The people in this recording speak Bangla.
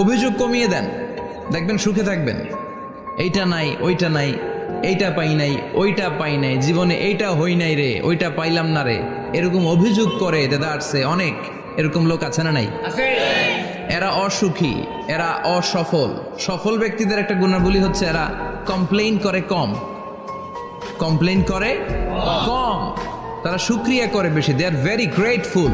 অভিযোগ কমিয়ে দেন, দেখবেন সুখে থাকবেন। এইটা নাই, ওইটা নাই, এইটা পাই নাই, ওইটা পাই নাই, জীবনে এইটা হই নাই রে, ওইটা পাইলাম না রে, এরকম অভিযোগ করে দেদারসে অনেক এরকম লোক আছে না নাই? এরা অসুখী, এরা অসফল। সফল ব্যক্তিদের একটা গুণাবলী হচ্ছে এরা কমপ্লেইন করে কম, কমপ্লেইন করে কম, তারা শুকরিয়া করে বেশি। দে আর ভেরি গ্রেটফুল।